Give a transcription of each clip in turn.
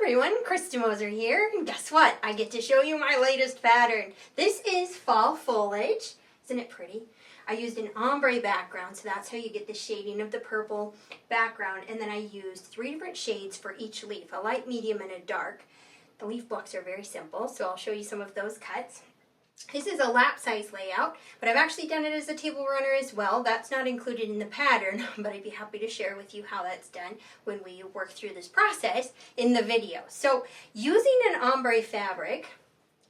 everyone, Krista Moser here, and guess what? I get to show you my latest pattern. This is fall foliage. Isn't it pretty? I used an ombre background, so that's how you get the shading of the purple background, and then I used 3 different shades for each leaf, a light, medium, and a dark. The leaf blocks are very simple, so I'll show you some of those cuts. This is a lap size layout, but I've actually done it as a table runner as well. That's not included in the pattern, but I'd be happy to share with you how that's done when we work through this process in the video. So using an ombre fabric,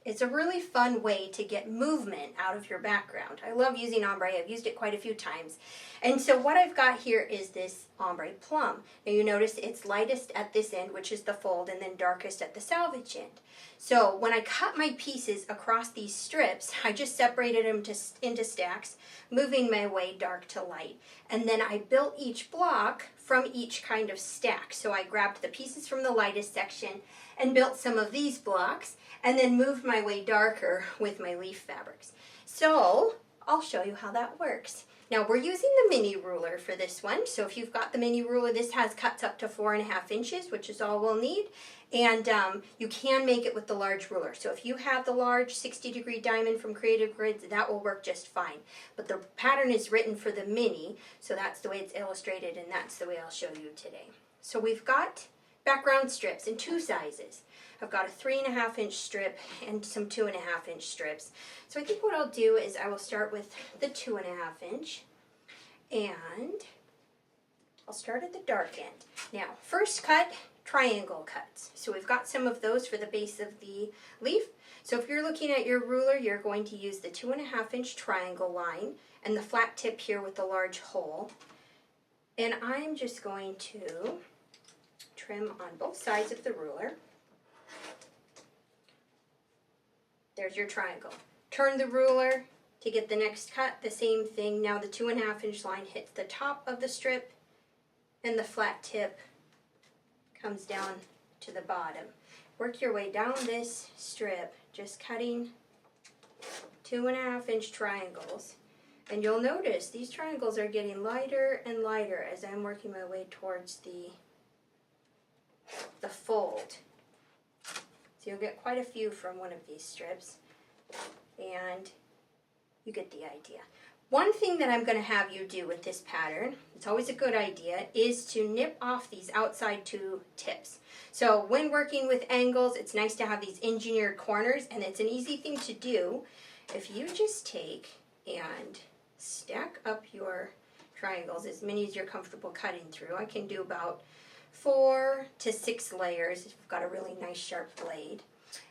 it's a really fun way to get movement out of your background. I love using ombre. I've used it quite a few times. And so what I've got here is this ombre plum. Now you notice it's lightest at this end, which is the fold, and then darkest at the salvage end. So when I cut my pieces across these strips, I just separated them into stacks, moving my way dark to light. And then I built each block from each kind of stack. So I grabbed the pieces from the lightest section and built some of these blocks, and then moved my way darker with my leaf fabrics. So I'll show you how that works. Now we're using the mini ruler for this one, so if you've got the mini ruler, this has cuts up to 4.5 inches, which is all we'll need, and you can make it with the large ruler. So if you have the large 60-degree diamond from Creative Grids, that will work just fine. But the pattern is written for the mini, so that's the way it's illustrated, and that's the way I'll show you today. So we've got background strips in 2 sizes. I've got a 3.5 inch strip and some 2.5 inch strips. So I think what I'll do is I will start with the 2.5 inch, and I'll start at the dark end. Now, first cut, triangle cuts. So we've got some of those for the base of the leaf. So if you're looking at your ruler, you're going to use the 2.5 inch triangle line and the flat tip here with the large hole. And I'm just going to trim on both sides of the ruler. There's your triangle. Turn the ruler to get the next cut, the same thing. Now the 2.5 inch line hits the top of the strip and the flat tip comes down to the bottom. Work your way down this strip, just cutting 2.5 inch triangles. And you'll notice these triangles are getting lighter and lighter as I'm working my way towards the fold. So you'll get quite a few from one of these strips, and you get the idea. One thing that I'm going to have you do with this pattern, it's always a good idea, is to nip off these outside 2 tips. So when working with angles, it's nice to have these engineered corners, and it's an easy thing to do. If you just take and stack up your triangles, as many as you're comfortable cutting through. I can do about 4 to 6 layers if you've got a really nice sharp blade.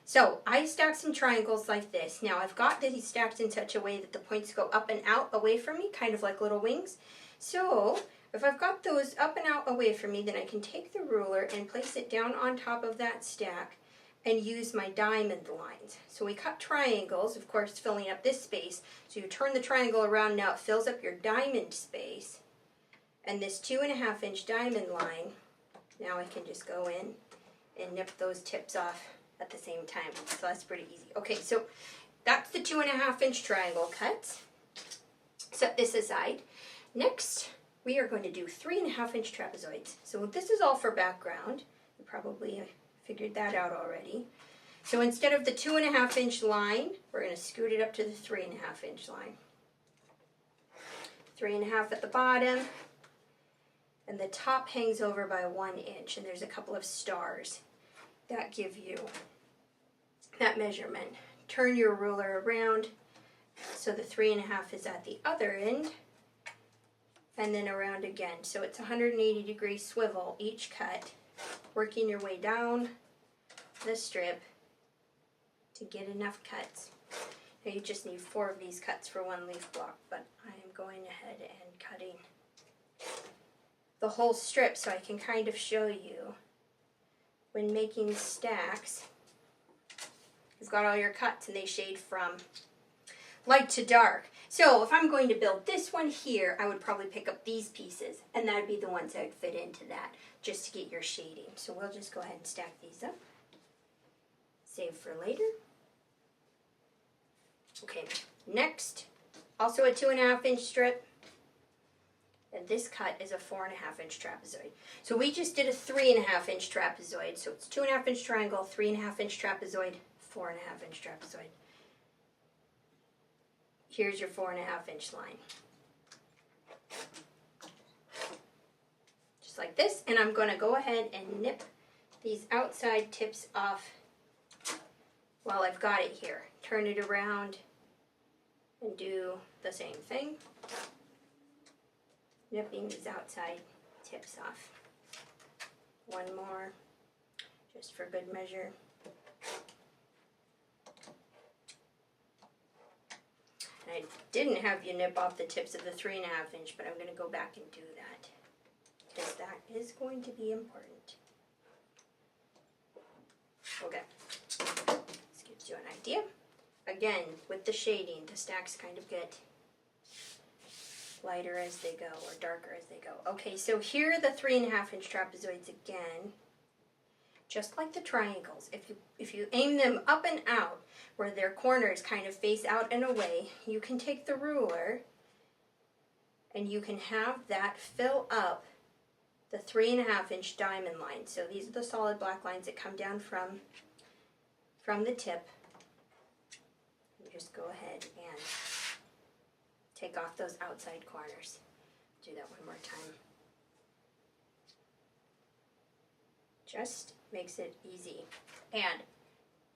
So I stacked some triangles like this. Now I've got these stacked in such a way that the points go up and out away from me, kind of like little wings. So if I've got those up and out away from me, then I can take the ruler and place it down on top of that stack and use my diamond lines. So we cut triangles, of course filling up this space. So you turn the triangle around, now it fills up your diamond space. And this 2.5 inch diamond line, now I can just go in and nip those tips off at the same time. So that's pretty easy. Okay, so that's the 2.5 inch triangle cut. Set this aside. Next, we are going to do 3.5 inch trapezoids. So this is all for background. You probably figured that out already. So instead of the 2.5 inch line, we're going to scoot it up to the 3.5 inch line. 3.5 at the bottom. And the top hangs over by 1 inch, and there's a couple of stars that give you that measurement. Turn your ruler around so the 3.5 is at the other end, and then around again. So it's 180-degree swivel each cut, working your way down the strip to get enough cuts. Now you just need 4 of these cuts for 1 leaf block, but I am going ahead and cutting the whole strip so I can kind of show you when making stacks. You've got all your cuts and they shade from light to dark. So if I'm going to build this one here, I would probably pick up these pieces, and that would be the ones that would fit into that, just to get your shading. So we'll just go ahead and stack these up. Save for later. Okay, next, also a 2.5 inch strip. And this cut is a 4.5 inch trapezoid. So we just did a 3.5 inch trapezoid. So it's 2.5 inch triangle, 3.5 inch trapezoid, 4.5 inch trapezoid. Here's your 4.5 inch line. Just like this. And I'm going to go ahead and nip these outside tips off while I've got it here. Turn it around and do the same thing. Nipping these outside tips off. One more, just for good measure. And I didn't have you nip off the tips of the 3.5 inch, but I'm going to go back and do that, because that is going to be important. Okay, this gives you an idea. Again, with the shading, the stacks kind of get lighter as they go, or darker as they go. Okay, so here are the 3.5 inch trapezoids again. Just like the triangles, if you aim them up and out, where their corners kind of face out and away, you can take the ruler and you can have that fill up the 3.5 inch diamond line. So these are the solid black lines that come down from the tip. You just go ahead and take off those outside corners. Do that one more time. Just makes it easy. And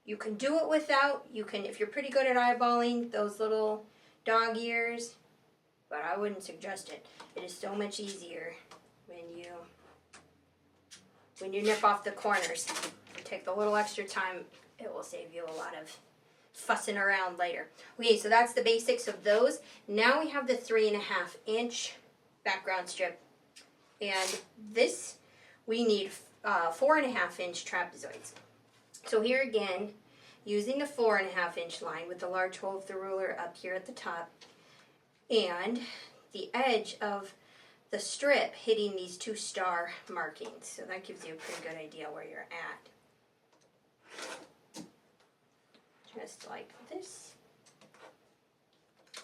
you can do it without, if you're pretty good at eyeballing those little dog ears, but I wouldn't suggest it. It is so much easier when you nip off the corners. You take the little extra time, it will save you a lot of fussing around later. Okay, so that's the basics of those. Now we have the 3.5 inch background strip, and this we need 4.5 inch trapezoids. So here again, using the 4.5 inch line with the large hole of the ruler up here at the top, and the edge of the strip hitting these 2 star markings. So that gives you a pretty good idea where you're at. Just like this.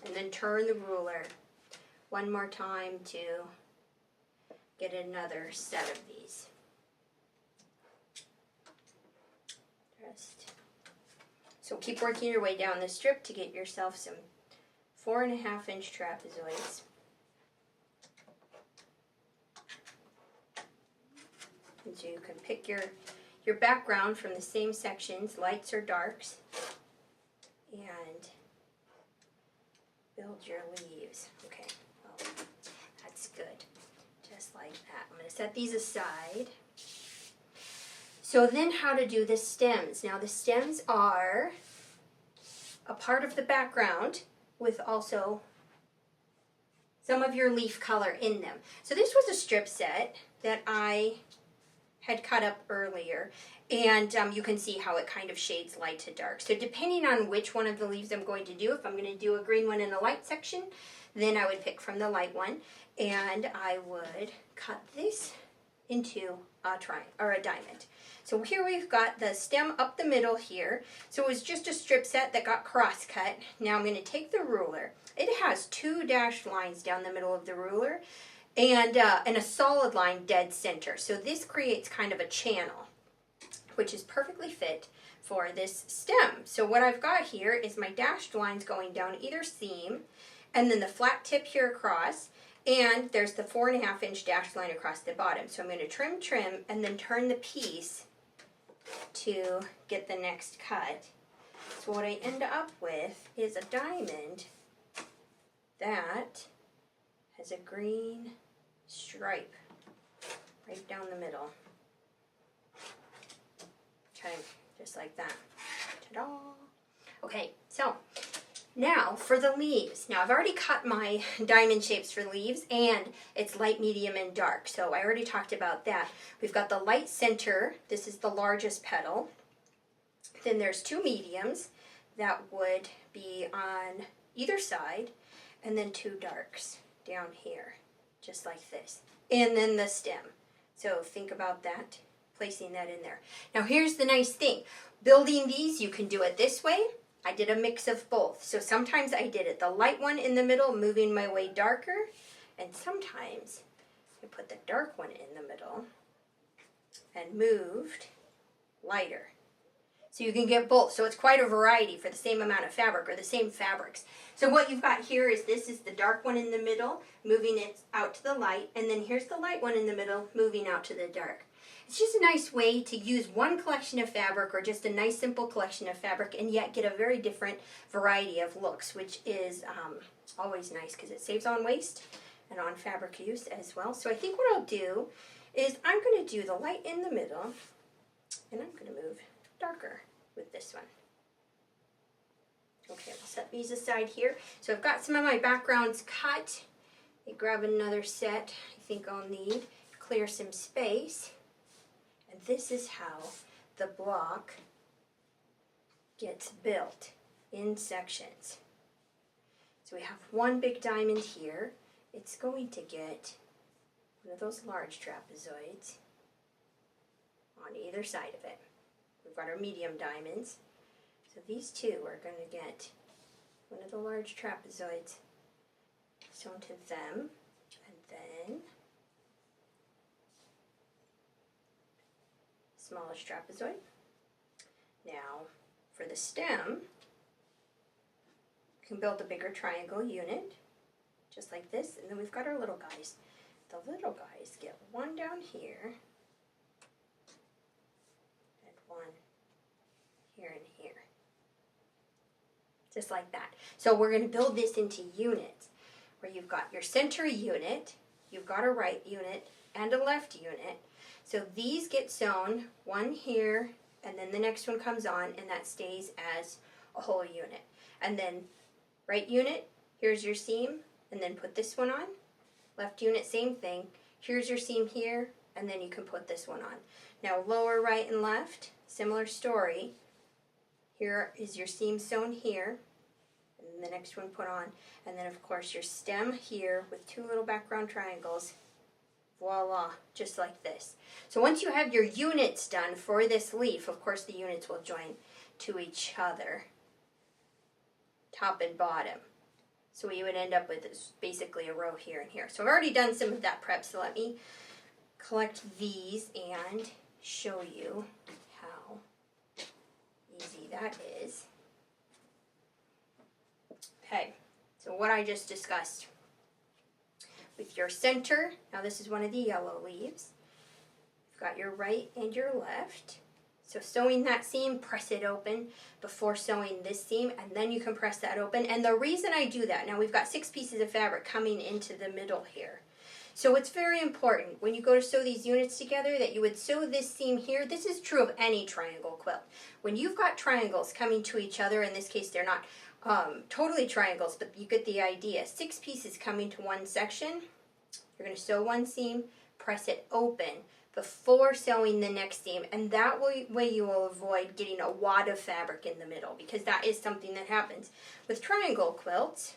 And then turn the ruler one more time to get another set of these. So keep working your way down the strip to get yourself some 4.5 inch trapezoids. And so you can pick your background from the same sections, lights or darks, and build your leaves. Okay, well, that's good. Just like that. I'm going to set these aside. So then how to do the stems. Now the stems are a part of the background with also some of your leaf color in them. So this was a strip set that I had cut up earlier, and you can see how it kind of shades light to dark. So depending on which one of the leaves I'm going to do, if I'm going to do a green one in a light section, then I would pick from the light one, and I would cut this into a triangle or a diamond. So here we've got the stem up the middle here. So it was just a strip set that got cross cut. Now I'm going to take the ruler. It has 2 dashed lines down the middle of the ruler and a solid line dead center. So this creates kind of a channel, which is perfectly fit for this stem. So what I've got here is my dashed lines going down either seam, and then the flat tip here across, and there's the 4.5 inch dashed line across the bottom. So I'm going to trim, and then turn the piece to get the next cut. So what I end up with is a diamond that has a green stripe right down the middle. Okay, just like that. Ta-da! Okay, so now for the leaves. Now I've already cut my diamond shapes for leaves, and it's light, medium, and dark. So I already talked about that. We've got the light center. This is the largest petal. Then there's 2 mediums that would be on either side, and then 2 darks down here, just like this. And then the stem. So think about that, placing that in there. Now here's the nice thing. Building these, you can do it this way. I did a mix of both. So sometimes I did it the light one in the middle, moving my way darker, And sometimes I put the dark one in the middle and moved lighter. So you can get both. So it's quite a variety for the same amount of fabric or the same fabrics. So what you've got here is this is the dark one in the middle, moving it out to the light. And then here's the light one in the middle, moving out to the dark. It's just a nice way to use one collection of fabric or just a nice simple collection of fabric and yet get a very different variety of looks, which is always nice because it saves on waste and on fabric use as well. So I think what I'll do is I'm going to do the light in the middle and I'm going to move darker with this one. Okay, I'll set these aside here. So I've got some of my backgrounds cut. I grab another set. I think I'll need clear some space. And this is how the block gets built in sections. So we have one big diamond here. It's going to get one of those large trapezoids on either side of it. We've got our medium diamonds. So these two are going to get one of the large trapezoids sewn to them. And then smallest trapezoid. Now for the stem, you can build a bigger triangle unit, just like this. And then we've got our little guys. The little guys get one down here, one here and here. Just like that. So we're going to build this into units where you've got your center unit, you've got a right unit, and a left unit. So these get sewn, one here, and then the next one comes on, and that stays as a whole unit. And then right unit, here's your seam, and then put this one on. Left unit, same thing. Here's your seam here, and then you can put this one on. Now lower right and left, similar story. Here is your seam sewn here, and the next one put on. And then of course your stem here with two little background triangles. Voila, just like this. So once you have your units done for this leaf, of course the units will join to each other, top and bottom. So what you would end up with is basically a row here and here. So I've already done some of that prep, so let me collect these and show you how easy that is. Okay, so what I just discussed with your center, now this is one of the yellow leaves. You've got your right and your left. So sewing that seam, press it open before sewing this seam, and then you can press that open. And the reason I do that, now we've got 6 pieces of fabric coming into the middle here. So it's very important when you go to sew these units together that you would sew this seam here. This is true of any triangle quilt. When you've got triangles coming to each other, in this case they're not totally triangles, but you get the idea. 6 pieces coming to one section. You're going to sew one seam, press it open before sewing the next seam, and that way you will avoid getting a wad of fabric in the middle, because that is something that happens with triangle quilts.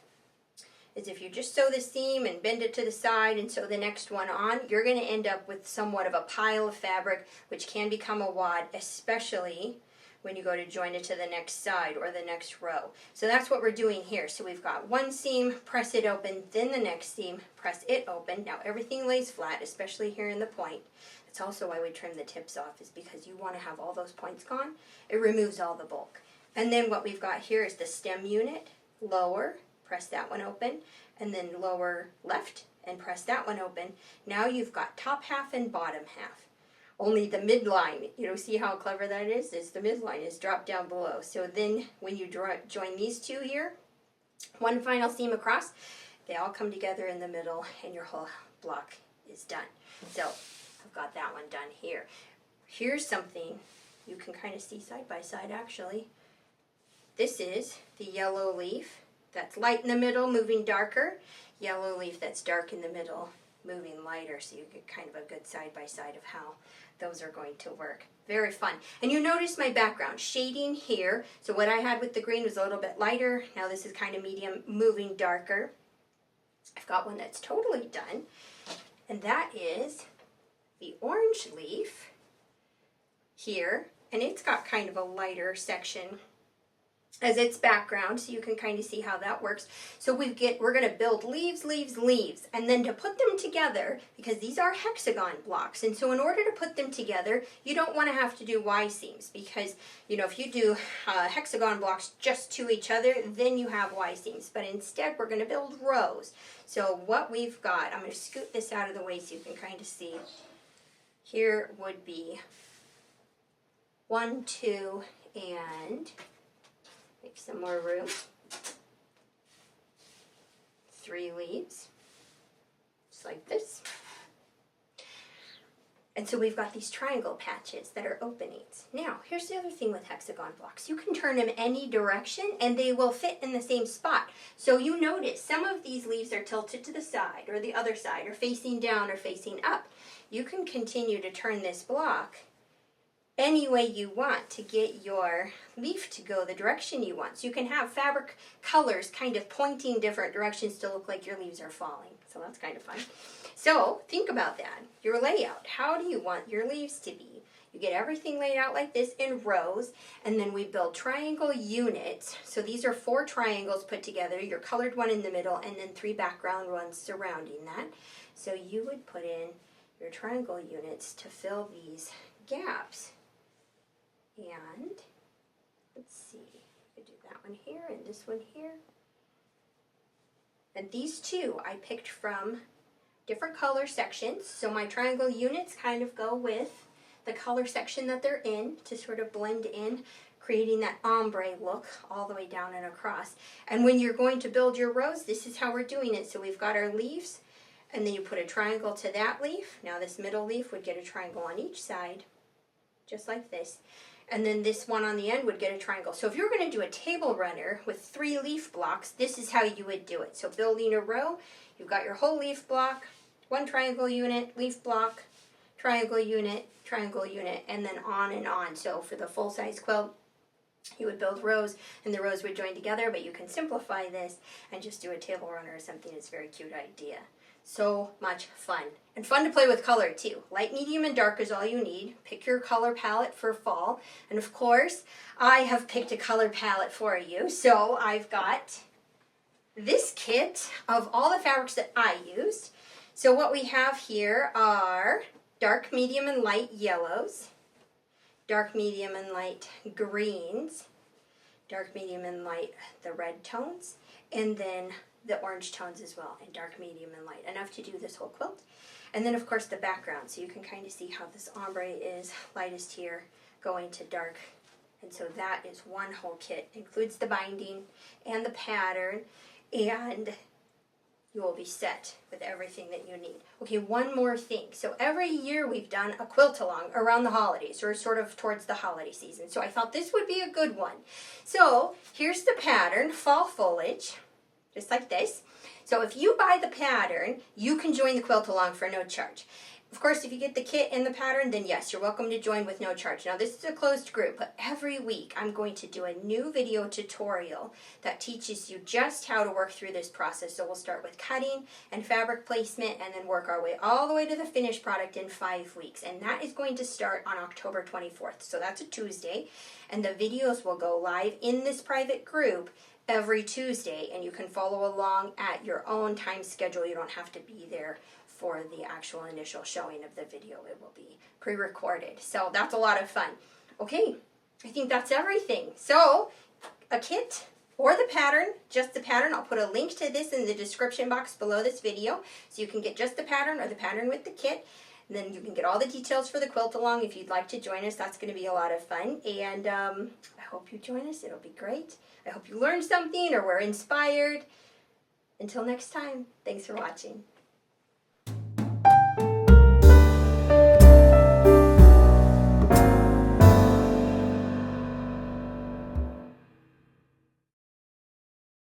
Is if you just sew the seam and bend it to the side and sew the next one on, you're going to end up with somewhat of a pile of fabric, which can become a wad, especially when you go to join it to the next side or the next row. So that's what we're doing here. So we've got one seam, press it open, then the next seam, press it open. Now everything lays flat, especially here in the point. That's also why we trim the tips off, is because you want to have all those points gone. It removes all the bulk. And then what we've got here is the stem unit, lower, press that one open, and then lower left and press that one open. Now you've got top half and bottom half. Only the midline, you know, see how clever that is the midline is dropped down below. So then when you join these two here, one final seam across, they all come together in the middle and your whole block is done. So I've got that one done here. Here's something you can kind of see side by side actually. This is the yellow leaf that's light in the middle, moving darker. Yellow leaf that's dark in the middle, moving lighter. So you get kind of a good side by side of how those are going to work. Very fun. And you notice my background shading here. So what I had with the green was a little bit lighter. Now this is kind of medium, moving darker. I've got one that's totally done. And that is the orange leaf here. And it's got kind of a lighter section as its background, so you can kind of see how that works. So we're going to build leaves, leaves, leaves, and then to put them together, because these are hexagon blocks, and so in order to put them together, you don't want to have to do Y seams, because, you know, if you do hexagon blocks just to each other, then you have Y seams, but instead we're going to build rows. So what we've got, I'm going to scoot this out of the way so you can kind of see. Here would be 1, 2, and make some more room. 3 leaves, just like this. And so we've got these triangle patches that are openings. Now, here's the other thing with hexagon blocks. You can turn them any direction and they will fit in the same spot. So you notice some of these leaves are tilted to the side or the other side, or facing down or facing up. You can continue to turn this block any way you want to get your leaf to go the direction you want. So you can have fabric colors kind of pointing different directions to look like your leaves are falling. So that's kind of fun. So think about that, your layout. How do you want your leaves to be? You get everything laid out like this in rows, and then we build triangle units. So these are 4 triangles put together, your colored one in the middle, and then 3 background ones surrounding that. So you would put in your triangle units to fill these gaps. And let's see, I do that one here and this one here. And these 2 I picked from different color sections. So my triangle units kind of go with the color section that they're in to sort of blend in, creating that ombre look all the way down and across. And when you're going to build your rows, this is how we're doing it. So we've got our leaves, and then you put a triangle to that leaf. Now this middle leaf would get a triangle on each side, just like this. And then this one on the end would get a triangle. So if you're going to do a table runner with 3 leaf blocks, this is how you would do it. So building a row, you've got your whole leaf block, 1 triangle unit, leaf block, triangle unit, and then on and on. So for the full-size quilt, you would build rows, and the rows would join together, but you can simplify this and just do a table runner or something. It's a very cute idea. So much fun. And fun to play with color too. Light, medium, and dark is all you need. Pick your color palette for fall. And of course, I have picked a color palette for you. So I've got this kit of all the fabrics that I used. So what we have here are dark, medium, and light yellows, dark, medium, and light greens, dark, medium, and light the red tones, and then the orange tones as well, and dark, medium, and light, enough to do this whole quilt. And then of course the background, so you can kind of see how this ombre is lightest here going to dark. And so that is one whole kit. Includes the binding and the pattern, and you will be set with everything that you need. Okay, one more thing. So every year we've done a quilt along around the holidays, or sort of towards the holiday season. So I thought this would be a good one. So here's the pattern, Fall Foliage, just like this. So if you buy the pattern, you can join the quilt along for no charge. Of course, if you get the kit and the pattern, then yes, you're welcome to join with no charge. Now, this is a closed group, but every week I'm going to do a new video tutorial that teaches you just how to work through this process. So we'll start with cutting and fabric placement, and then work our way all the way to the finished product in 5 weeks. And that is going to start on October 24th. So that's a Tuesday. And the videos will go live in this private group every Tuesday, and you can follow along at your own time schedule. You don't have to be there for the actual initial showing of the video. It will be pre-recorded. So that's a lot of fun. Okay, I think that's everything. So a kit or the pattern, just the pattern. I'll put a link to this in the description box below this video, so you can get just the pattern or the pattern with the kit. And then you can get all the details for the quilt along if you'd like to join us. That's going to be a lot of fun. And I hope you join us. It'll be great. I hope you learned something or were inspired. Until next time, thanks for watching.